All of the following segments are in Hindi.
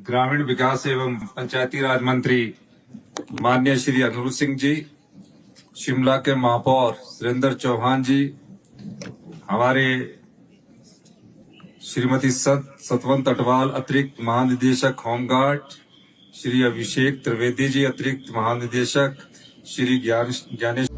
ग्रामीण विकास एवं पंचायती राज मंत्री माननीय श्री अनुरूध सिंह जी, शिमला के महापौर सुरेंद्र चौहान जी, हमारे श्रीमती सतवंत अटवाल अतिरिक्त महानिदेशक होमगार्ड, श्री अभिषेक त्रिवेदी जी अतिरिक्त महानिदेशक, श्री ज्ञानेश।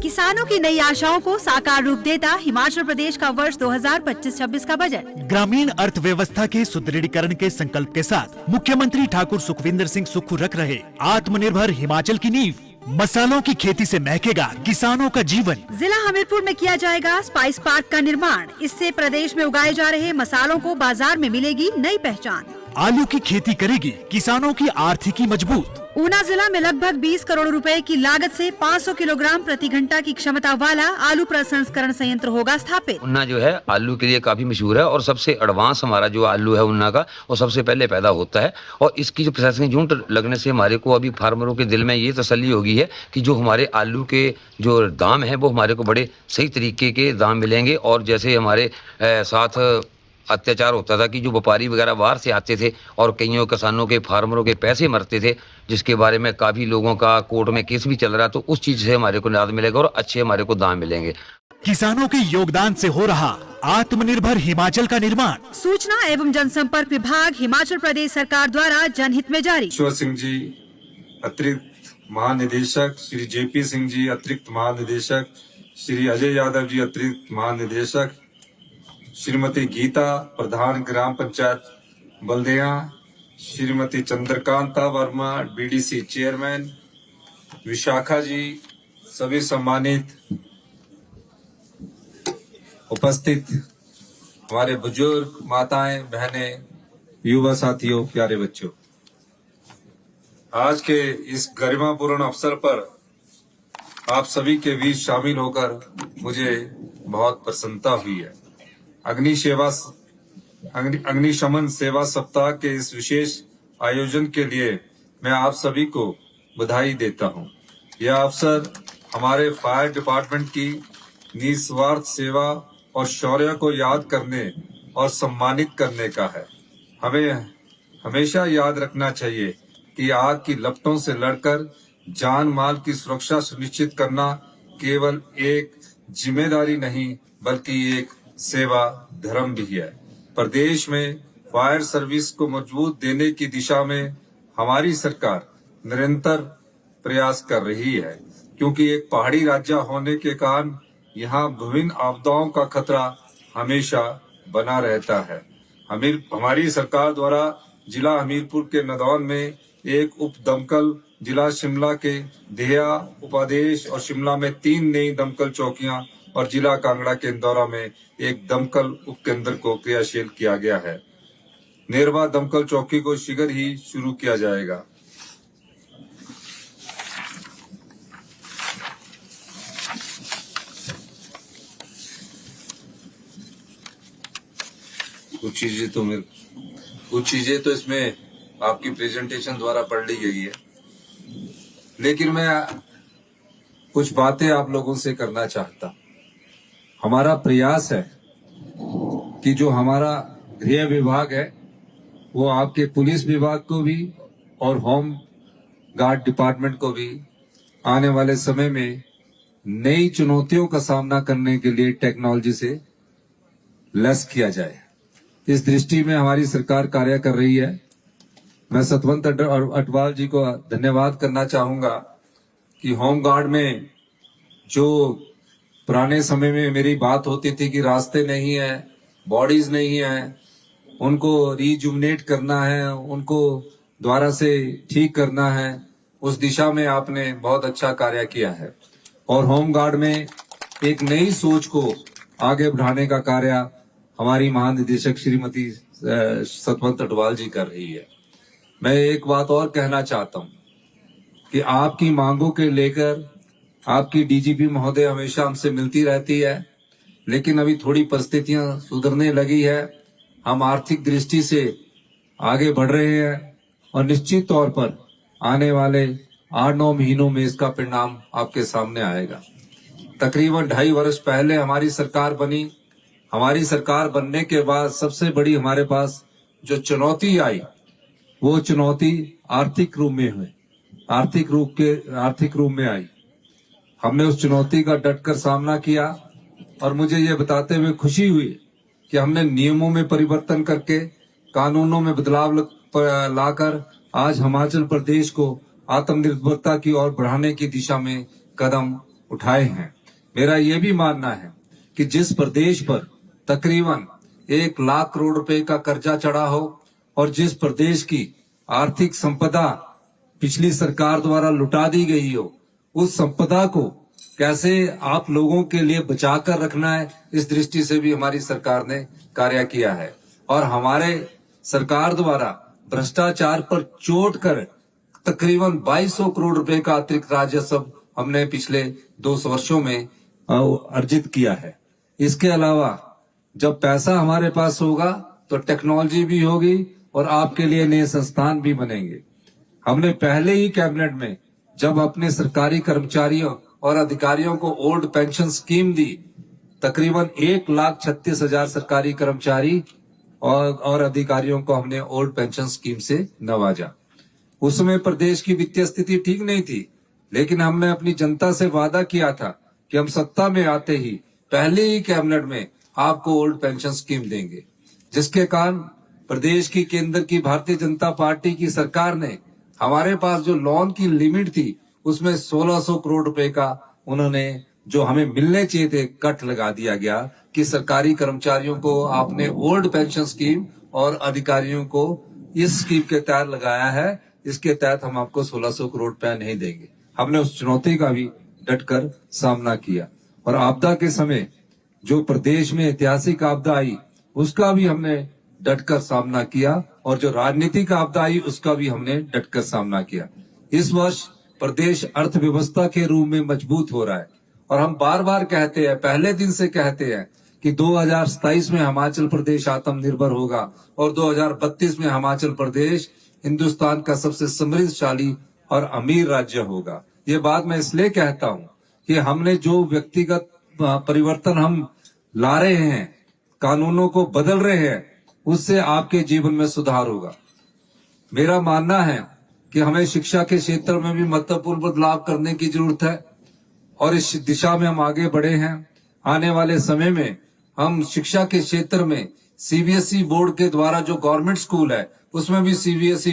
किसानों की नई आशाओं को साकार रूप देता हिमाचल प्रदेश का वर्ष 2025-26 का बजट। ग्रामीण अर्थव्यवस्था के सुदृढ़ीकरण के संकल्प के साथ मुख्यमंत्री ठाकुर सुखविंदर सिंह सुक्खू रख रहे आत्मनिर्भर हिमाचल की नींव। मसालों की खेती से महकेगा किसानों का जीवन। जिला हमीरपुर में किया जाएगा स्पाइस पार्क का निर्माण। इससे प्रदेश में उगाए जा रहे मसालों को बाजार में मिलेगी नई पहचान। आलू की खेती करेगी किसानों की आर्थिकी मजबूत। ऊना जिला में लगभग 20 करोड़ रुपए की लागत से 500 किलोग्राम प्रति घंटा की क्षमता वाला आलू प्रसंस्करण संयंत्र होगा स्थापित। ऊना जो है आलू के लिए काफी मशहूर है और सबसे एडवांस हमारा जो आलू है ऊना का वो सबसे पहले पैदा होता है। और इसकी जो प्रोसेसिंग यूनिट लगने से हमारे को अभी फार्मरों के दिल में ये तसल्ली होगी है कि जो हमारे आलू के जो दाम है वो हमारे को बड़े सही तरीके के दाम मिलेंगे। और जैसे हमारे साथ अत्याचार होता था कि जो व्यापारी वगैरह बाहर से आते थे और कईयों किसानों के फार्मरों के पैसे मरते थे, जिसके बारे में काफी लोगों का कोर्ट में केस भी चल रहा, तो उस चीज से हमारे को निजात मिलेगा और अच्छे हमारे को दाम मिलेंगे। किसानों के योगदान से हो रहा आत्मनिर्भर हिमाचल का निर्माण। सूचना एवं जनसंपर्क विभाग हिमाचल प्रदेश सरकार द्वारा जनहित में जारी। ईश्वर सिंह जी अतिरिक्त महानिदेशक, श्री जेपी सिंह जी अतिरिक्त महानिदेशक, श्री अजय यादव जी अतिरिक्त महानिदेशक, श्रीमती गीता प्रधान ग्राम पंचायत बल्देया, श्रीमती चंद्रकांता वर्मा बीडीसी चेयरमैन, विशाखा जी, सभी सम्मानित उपस्थित हमारे बुजुर्ग, माताएं, बहनें, युवा साथियों, प्यारे बच्चों, आज के इस गरिमापूर्ण अवसर पर आप सभी के बीच शामिल होकर मुझे बहुत प्रसन्नता हुई है। अग्निशमन सेवा सप्ताह के इस विशेष आयोजन के लिए मैं आप सभी को बधाई देता हूं। यह अवसर हमारे फायर डिपार्टमेंट की निस्वार्थ सेवा और शौर्य को याद करने और सम्मानित करने का है। हमें हमेशा याद रखना चाहिए कि आग की लपटों से लड़कर जान माल की सुरक्षा सुनिश्चित करना केवल एक जिम्मेदारी नहीं बल्कि एक सेवा धर्म भी है। प्रदेश में फायर सर्विस को मजबूत देने की दिशा में हमारी सरकार निरंतर प्रयास कर रही है, क्योंकि एक पहाड़ी राज्य होने के कारण यहाँ विभिन्न आपदाओं का खतरा हमेशा बना रहता है। हमारी सरकार द्वारा जिला हमीरपुर के नदौन में एक उप दमकल, जिला शिमला के देहा, उपादेश और शिमला में 3 नई दमकल चौकियां और जिला कांगड़ा के इंदौरा में एक दमकल उपकेंद्र को क्रियाशील किया गया है। नेरवा दमकल चौकी को शीघ्र ही शुरू किया जाएगा। कुछ चीजें तो इसमें आपकी प्रेजेंटेशन द्वारा पढ़ ली गई है, लेकिन मैं कुछ बातें आप लोगों से करना चाहता। हमारा प्रयास है कि जो हमारा गृह विभाग है वो आपके पुलिस विभाग को भी और होम गार्ड डिपार्टमेंट को भी आने वाले समय में नई चुनौतियों का सामना करने के लिए टेक्नोलॉजी से लैस किया जाए। इस दृष्टि में हमारी सरकार कार्य कर रही है। मैं सतवंत अटवाल जी को धन्यवाद करना चाहूंगा कि होम गार्ड में जो पुराने समय में मेरी बात होती थी कि रास्ते नहीं है, बॉडीज नहीं है, उनको रिजुमिनेट करना है, उनको दोबारा से ठीक करना है, उस दिशा में आपने बहुत अच्छा कार्य किया है। और होम गार्ड में एक नई सोच को आगे बढ़ाने का कार्य हमारी महानिदेशक श्रीमती सतवंत अटवाल जी कर रही है। मैं एक बात और कहना चाहता हूं कि आपकी मांगों के लेकर आपकी डीजीपी महोदय हमेशा हमसे मिलती रहती है, लेकिन अभी थोड़ी परिस्थितियां सुधरने लगी है। हम आर्थिक दृष्टि से आगे बढ़ रहे हैं और निश्चित तौर पर आने वाले 8-9 महीनों में इसका परिणाम आपके सामने आएगा। तकरीबन 2.5 वर्ष पहले हमारी सरकार बनी, हमारी सरकार बनने के बाद सबसे बड़ी हमारे पास जो चुनौती आई, वो चुनौती आर्थिक रूप में हुई, आर्थिक रूप में आई। हमने उस चुनौती का डटकर सामना किया और मुझे ये बताते हुए खुशी हुई कि हमने नियमों में परिवर्तन करके, कानूनों में बदलाव लाकर आज हिमाचल प्रदेश को आत्मनिर्भरता की ओर बढ़ाने की दिशा में कदम उठाए हैं। मेरा ये भी मानना है कि जिस प्रदेश पर तकरीबन 1 लाख करोड़ रुपए का कर्जा चढ़ा हो और जिस प्रदेश की आर्थिक संपदा पिछली सरकार द्वारा लुटा दी गई हो, उस संपदा को कैसे आप लोगों के लिए बचाकर रखना है, इस दृष्टि से भी हमारी सरकार ने कार्य किया है। और हमारे सरकार द्वारा भ्रष्टाचार पर चोट कर तकरीबन 2200 करोड़ रुपए का अतिरिक्त राजस्व हमने पिछले 2 वर्षों में अर्जित किया है। इसके अलावा जब पैसा हमारे पास होगा तो टेक्नोलॉजी भी होगी और आपके लिए नए संस्थान भी बनेंगे। हमने पहले ही कैबिनेट में जब अपने सरकारी कर्मचारियों और अधिकारियों को ओल्ड पेंशन स्कीम दी, तकरीबन 1,36,000 सरकारी कर्मचारी और अधिकारियों को हमने ओल्ड पेंशन स्कीम से नवाजा। उस समय प्रदेश की वित्तीय स्थिति ठीक नहीं थी, लेकिन हमने अपनी जनता से वादा किया था कि हम सत्ता में आते ही पहले ही कैबिनेट में आपको ओल्ड पेंशन स्कीम देंगे, जिसके कारण प्रदेश की केंद्र की भारतीय जनता पार्टी की सरकार ने हमारे पास जो लोन की लिमिट थी उसमें 1600 करोड़ रुपए का उन्होंने जो हमें मिलने चाहिए थे कट लगा दिया गया कि सरकारी कर्मचारियों को आपने ओल्ड पेंशन स्कीम और अधिकारियों को इस स्कीम के तहत लगाया है, इसके तहत हम आपको 1600 करोड़ रुपया नहीं देंगे। हमने उस चुनौती का भी डटकर सामना किया और आपदा के समय जो प्रदेश में ऐतिहासिक आपदा आई उसका भी हमने डटकर सामना किया और जो राजनीतिक आपदा आई उसका भी हमने डटकर सामना किया। इस वर्ष प्रदेश अर्थव्यवस्था के रूप में मजबूत हो रहा है और हम बार बार कहते हैं, पहले दिन से कहते हैं कि 2027 में हिमाचल प्रदेश आत्मनिर्भर होगा और 2032 में हिमाचल प्रदेश हिंदुस्तान का सबसे समृद्धशाली और अमीर राज्य होगा। ये बात मैं इसलिए कहता हूँ कि हमने जो व्यक्तिगत परिवर्तन हम ला रहे हैं, कानूनों को बदल रहे हैं, उससे आपके जीवन में सुधार होगा। मेरा मानना है कि हमें शिक्षा के क्षेत्र में भी महत्वपूर्ण बदलाव करने की जरूरत है और इस दिशा में हम आगे बढ़े हैं। आने वाले समय में हम शिक्षा के क्षेत्र में सीबीएसई बोर्ड के द्वारा जो गवर्नमेंट स्कूल है उसमें भी सीबीएसई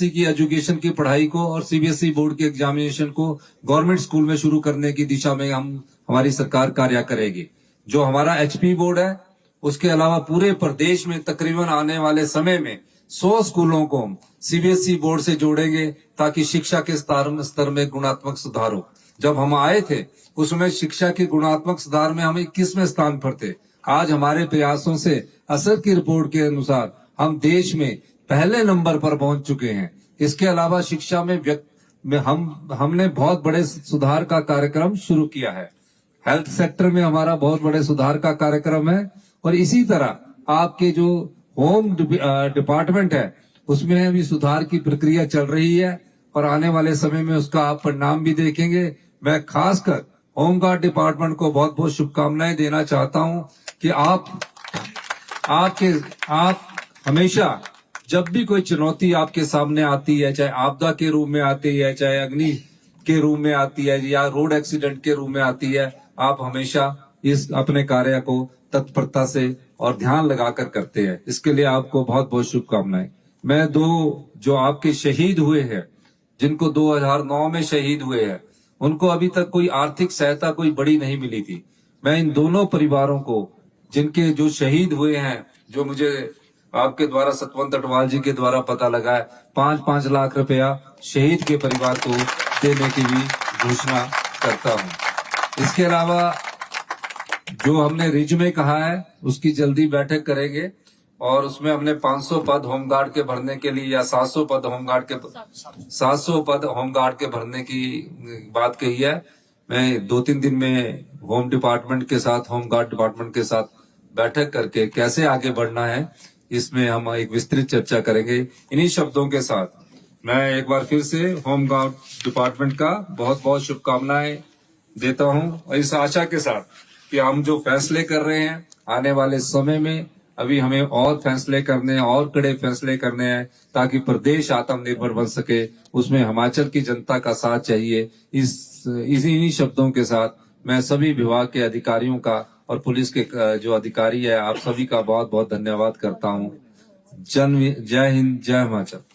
की एजुकेशन की पढ़ाई को और सीबीएसई बोर्ड के एग्जामिनेशन को गवर्नमेंट स्कूल में शुरू करने की दिशा में हमारी सरकार कार्य करेगी। जो हमारा एचपी बोर्ड है उसके अलावा पूरे प्रदेश में तकरीबन आने वाले समय में 100 स्कूलों को हम सीबीएसई बोर्ड से जोड़ेंगे ताकि शिक्षा के स्तर में गुणात्मक सुधार हो। जब हम आए थे उसमें शिक्षा के गुणात्मक सुधार में हम 21वें स्थान पर थे। आज हमारे प्रयासों से असर की रिपोर्ट के अनुसार हम देश में पहले नंबर पर पहुंच चुके हैं। इसके अलावा शिक्षा में हमने बहुत बड़े सुधार का कार्यक्रम शुरू किया है। हेल्थ सेक्टर में हमारा बहुत बड़े सुधार का कार्यक्रम है और इसी तरह आपके जो होम डिपार्टमेंट है उसमें भी सुधार की प्रक्रिया चल रही है और आने वाले समय में उसका आप परिणाम भी देखेंगे। मैं खासकर होमगार्ड डिपार्टमेंट को बहुत बहुत शुभकामनाएं देना चाहता हूं कि आप हमेशा जब भी कोई चुनौती आपके सामने आती है, चाहे आपदा के रूप में आती है, चाहे अग्नि के रूप में आती है या रोड एक्सीडेंट के रूप में आती है, आप हमेशा इस अपने कार्य को तत्परता से और ध्यान लगाकर करते हैं। इसके लिए आपको बहुत बहुत शुभकामनाएं। मैं जो आपके शहीद हुए हैं, जिनको 2009 में शहीद हुए हैं, उनको अभी तक कोई आर्थिक सहायता कोई बड़ी नहीं मिली थी। मैं इन दोनों परिवारों को जिनके जो शहीद हुए हैं, जो मुझे आपके द्वारा सतवंत अटवाल जी के द्वारा पता लगा है, 5-5 लाख रुपया शहीद के परिवार को देने की भी घोषणा करता हूं। इसके अलावा जो हमने रिज में कहा है उसकी जल्दी बैठक करेंगे और उसमें हमने 500 पद होमगार्ड के भरने के लिए या 700 पद होमगार्ड के भरने की बात कही है। मैं 2-3 दिन में होम डिपार्टमेंट के साथ, होमगार्ड डिपार्टमेंट के साथ बैठक करके कैसे आगे बढ़ना है इसमें हम एक विस्तृत चर्चा करेंगे। इन्हीं शब्दों के साथ मैं एक बार फिर से होमगार्ड डिपार्टमेंट का बहुत बहुत शुभकामनाएं देता हूं और इस आशा के साथ कि हम जो फैसले कर रहे हैं आने वाले समय में अभी हमें और फैसले करने हैं, और कड़े फैसले करने हैं ताकि प्रदेश आत्मनिर्भर बन सके। उसमें हिमाचल की जनता का साथ चाहिए। इन्हीं शब्दों के साथ मैं सभी विभाग के अधिकारियों का और पुलिस के जो अधिकारी है आप सभी का बहुत बहुत धन्यवाद करता हूँ। जय हिंद, जय हिमाचल।